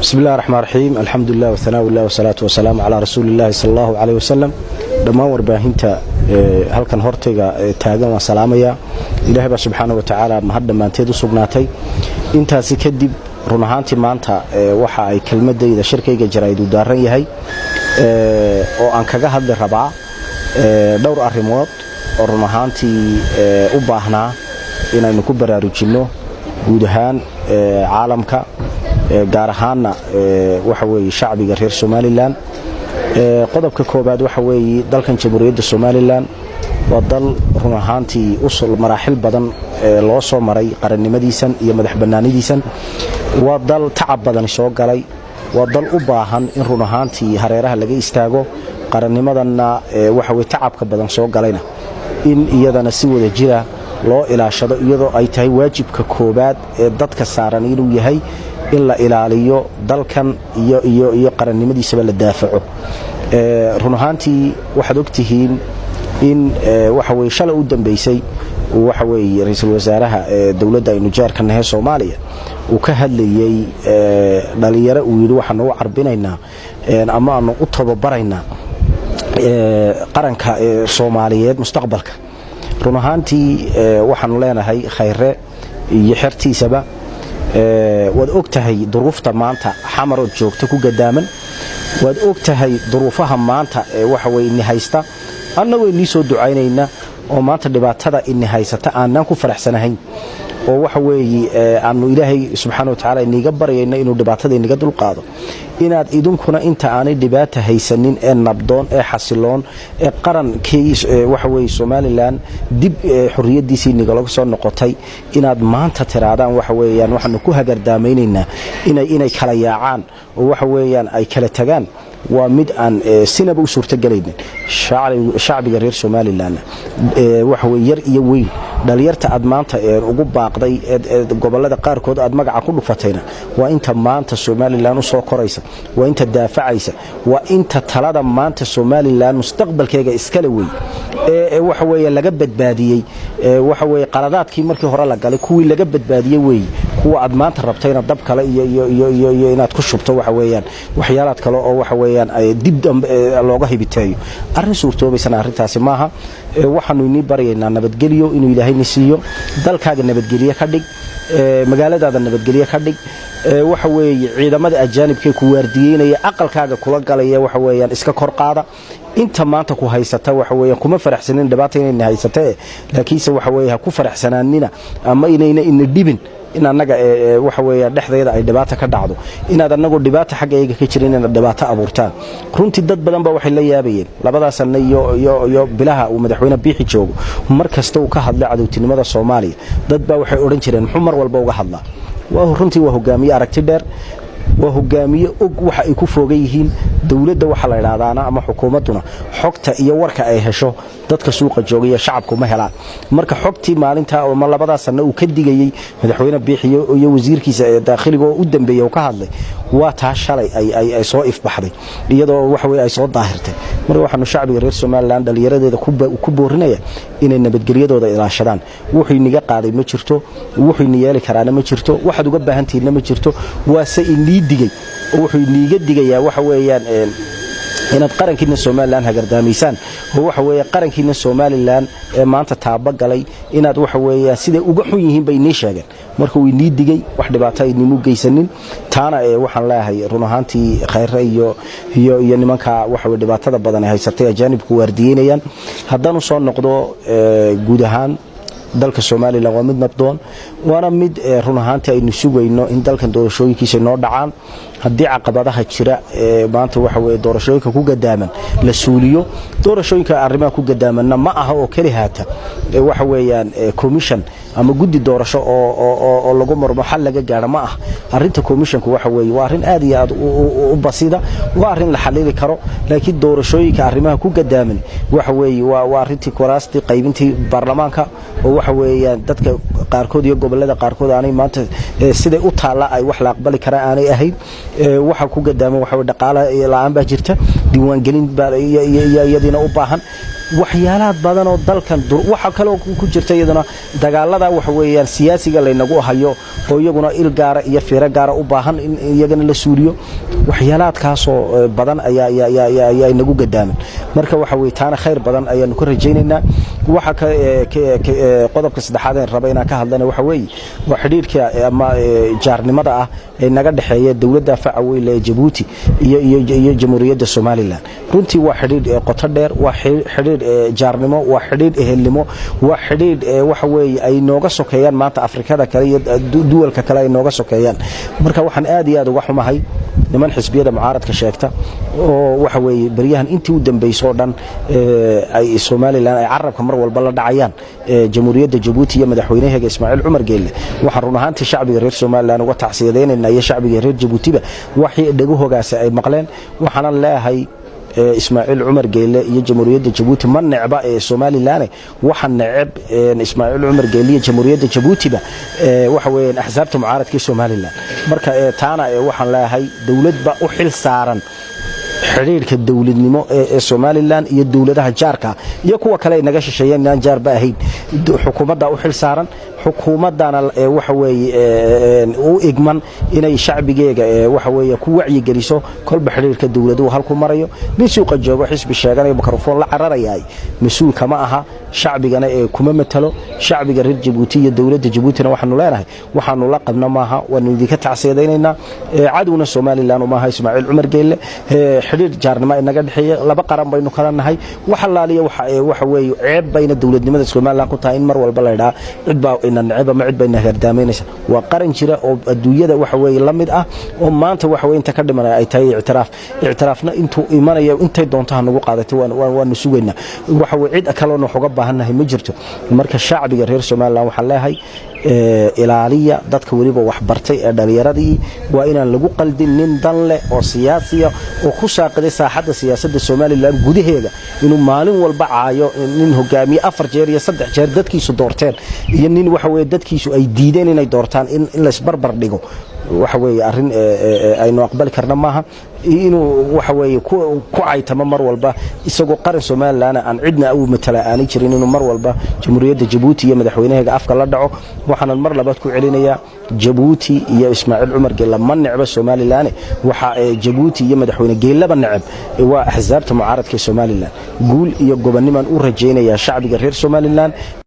بسم الله الرحمن الرحيم الحمد لله والثناء والله والصلاة والسلام على رسول الله صلى الله عليه وسلم دمان warbaahinta halkan hortayga taagan waa salaamaya Ilaahay subhanahu wa ta'ala ma hadda maanteed u sugnaatay intaasi kadib run ahaantii maanta waxa ay kelmadayda shirkayga jarayd u daaran yahay oo aan kaga hadli rabaa dhowr arrimood oo run ahaantii u baahnaa inaynu ku baraarujino guud ahaan caalamka gaar ahaan waxa weeye shacbiga reer Somaliland qodobka koobaad waxa weeye dalkan jamhuuriyadda Somaliland waa dal run ahaantii usul maraaxil badan loo soo maray qarannimadiisan iyo madaxbannaanidiisan waa dal tacab badan soo galay waa dal u baahan in run ahaantii hareeraha laga istaago qarannimadana waxa weeye tacabka badan soo galayna in iyadana si wada jira loo ilaashado iyadoo ay tahay waajibka koobaad ee dadka saaran inuu yahay in la ilaaliyo dalkan iyo qarannimadiisa la daafaco run ahaantii waxaad ogtihiin in waxa weeye shalay u dambeysay waxa weeye ra'iisul wasaaraha dawladda aynu jaarkanahay Soomaaliya uu ka hadlayay dhalinyaro uu yiri waxaan u carbinaynaa ama aanu u tababaraynaa qaranka Soomaaliyeed mustaqbalka run ahaantii waxaan leenahay khayre iyo xirtiisaba wad ogtahay duruufta maanta xamarod joogta ku gadaaman wad ogtahay duruufaha maanta waxa weeye in haysta annagu inii soo ducaynayna oo maanta dhibaatada in haysata aanan ku faraxsanahayn oo waxa weeye aanu Ilaahay subhanahu wa ta'ala iniga baryayna inuu dhibaatada iniga dul qaado inaad idinkuna inta aanay dhibaato haysanin ee nabdoon ee xasiloon ee qarankii waxa weeye Somaliland dib xorriyadiisii iniga laga soo noqotay inaad maanta tiraadaan waxa weeyaan waxaanu ku hagardaamaynayna inay kala yaacaan oo waxa weeyaan ay kala tagaan waa mid aan sinaba u suurta galaynin shacbiga reer Somaliland waxa weeye yar iyo weyn dhalinyarta aad maanta ugu baaqday gobolada qaar kood aad magaca ku dhufatayna waa inta maanta Somaliland u soo koraysa waa inta daafacaysa waa inta talada maanta Somaliland mustaqbalkeega iskala weey waxa weeye laga badbaadiyay waxa weeye qaladaadkii markii hore la galay kuwii laga badbaadiyay weey kuwa aad maanta rabtayna dab kale iyo inaad ku shubto waxa weeyaan waxyaalaad kale oo waxa weeyaan ay dib looga hibiteeyo arrin suurtoobaysan arrintaasi maaha waxaanu inii baryaynaa nabadgeliyo inuu Ilaahay nisiyo dalkaaga nabadgeliyo ka dhig magaaladaada nabadgeliyo ka dhig waxa weeye ciidamada ajaanibka ku waardiyeynaya aqalkaaga kula galaya waxa weeyaan iska kor qaada inta maanta ku haysata waxa weeyaan kuma faraxsanin dhibaato inay haysatay laakiin waxa weeye ha ku faraxsanaanina ama inayna in dhibin in anaga waxa weeye dhexdeeda ay dhibaato ka dhacdo inaad anagu dhibaato xaggayga ka jirin in dhibaato abuurtaan runtii dad badan ba waxay la yaabayeen labadaas sanad iyo bilaha uu madaxweyne biixi joogo markasta uu ka hadlay cadawtinimada Soomaaliya dad ba waxay oran jireen muxuu mar walba uga hadlaa waa runtii waa hogaamiye aragti dheer waa hogaamiye og waxa ay ku foogay yihiin dawladda waxa la yiraahdaana ama xukuumaduna xogta iyo warka ay hesho dadka suuqa joogaya shacabku ma helaan marka xogtii maalinta oo ma labada sano uu ka digayay madaxweyne biixiyo iyo wasiirkiisa dakhliga oo u dambeeyay ka hadlay waa taa shalay ay soo ifbaxday iyadoo waxa weey ay soo daahirtay marka waxaanu shacbiga reer Somaliland dhalinyaradeeda ku boorinaya inay nabadgelyadooda ilaashadaan wuxuu iniga qaaday ma jirto wuxuu ini yeeli karaana ma jirto waxaad uga baahantiina ma jirto waa se inii digay wuxuu iniga digayaa waxa weeyaan inaad qarankiina Somaliland hagardaamiysaan oo waxa weeye qarankiina Somaliland ee maanta taaba galay inaad waxa weeye sida uga xun yihiin bay inii sheegeen marka uu inii digay wax dhibaato ay nimu geysanin taana waxaan leeyahay run ahaantii khayr iyo nimanka waxa weeye dhibaatada badan ay haysatay ajaanibku waardiyeynayaan haddana soo noqdo guud ahaan dalka Somaliland waa mid nabdoon waana mid run ahaantii aynu sugayno in dalkan doorashooyinkiisa noo dhacaan haddii caqabadaha jira maanta waxa weeye doorashooyinka ku gadaaman la suuliyo doorashooyinka arrimaha ku gadaamanna ma aha oo kali haata waxa weeyaan commission ama guddi doorasho oo lagu marmo xal laga gaaro ma ah arinta commissionku waxa weeye waa arrin aad iyo aad u basida waa arrin la xalili karo laakiin doorashooyinka arrimaha ku gadaaman waxa weeye waa arrintii kuraastii qaybintii baarlamaanka oo waxa weeyaan dadka qaarkood iyo gobolada qaarkood aanay maanta sida u taala ay wax la aqbali karaan aanay ahayn waxa ku gadaaman waxa dhaqaale la'aan baa jirta diiwaangelin iyadina u baahan waxyaalaha badan oo dalkan waxa kale oo ku jirta iyadana dagaalada wax weeyaan siyaasiga laynagu hayo oo iyaguna il gaara iyo fiiro gaara u baahan in iyagana la suuliyo waxyaalaadkaas oo badan ayaa inagu gadaaman marka waxa weey taana khayr badan ayaanu ka rajaynaynaa waxa qodobka saddexaad ee raba inaan ka hadlana waxa weey waa xiriirka ama jaarnimada ah ee naga dhaxeeya dawladda Facaweyle ee Djibouti iyo Jamhuuriyadda Soomaaliland runtii waa xiriir qoto dheer waa xiriir jaarnimo waa xiriir ehelnimo waa xiriir waxa weey ay nooga sokeeyaan maanta Afrikada kale iyo duwalka kale ay nooga sokeeyaan marka waxaan aad iyo aad uga xumahay niman xisbiyada mucaaradka sheegta oo waxa weey bariyahan intii u dambeysay oo dhan ay Soomaaliland ay carabka mar walba la dhacayaan Jamhuuriyadda Djibouti iyo madaxweynaha Ismaaciil Cumar Geelle waxa run ahaantii shacbiga reer Soomaaliland uga tacsiyadeynayna iyo shacbiga reer Djibouti waxay dhagahoogaas ay maqleen waxana leeyahay Ismaaciil Cumar Geelle iyo Jamhuuriyadda Djibouti ma necba ee Soomaaliland waxa neceb Ismaaciil Cumar Geelle iyo Jamhuuriyadda Djibouti waxa weeyaan axsaabta mucaaradka Soomaaliland marka taana waxaan leeyahay dawladba u xil saaran xiriirka dawladnimo ee Soomaaliland iyo dawladaha jaarka iyo kuwa kale naga shisheeyeen aan jaarba ahayn xukuumadda u xil saaran xukuumadana waxa weey u igman inay shacbigeega waxa weey ku wacyi geliso kolba xiriirka dawladdu halku marayo misuuqa joogo xisbi sheeganay mikrafoon la cararayay masuul kama aha shacbigana kuma matalo shacbiga reer Djibouti iyo dawladda Djibouti waxaanu leenahay waxaanu la qabna maaha waan idinka tacsiyadeynayna cadawna Soomaaliland maaha Ismaaciil Cumar Geelle xiriir jaarnimo inaga dhaxeeya laba qaran baynu kala nahay waxa laaliya waxa weey ceeb bayna dawladnimada Soomaaliland ku tahay in mar walba la yiraahdo cid baa ina necba ma cid bayna herdaameynaysa waa qaran jira oo adduunyada waxa weey la mid ah oo maanta waxa weey inta ka dhimanay ay tahay ictiraafna intuu imanaya intay doonto nagu qaadatay waan suugayna waxa weey cid kale oo xoga baahannahay ma jirto marka shacbiga reer Soomaaliland waxa leeyahay ilaaliya dadka waliba wax bartay ee dhalinyaradii waa inaan lagu qaldin nin dan leh oo siyaasiya oo ku saaqaday saaxadda siyaasadda Soomaaliland gudaheeda inuu maalin walba caayo nin hogaamiye 4 jeer iyo 3 jeer dadkiisu doorteen iyo nin waxa weey dadkiisu ay diideen inay doortaan in la isbarbar dhigo waxa weey arin aynu aqbal karna maaha inuu waxa weey ku caytama mar walba isagoo qaran Soomaaliland aan cidna u matala aan jirin inuu mar walba Jamhuuriyadda Djibouti iyo madaxweynaha afka la dhaco waxaan mar labaad ku celinayaa Djibouti iyo Ismaaciil Cumar Geelle ma necba Soomaaliland waxa Djibouti iyo madaxweynaha Geelle ba necb waa axsaabta mucaaradka Soomaaliland guul iyo gobonniman u rajaynayaa shacbiga reer Soomaaliland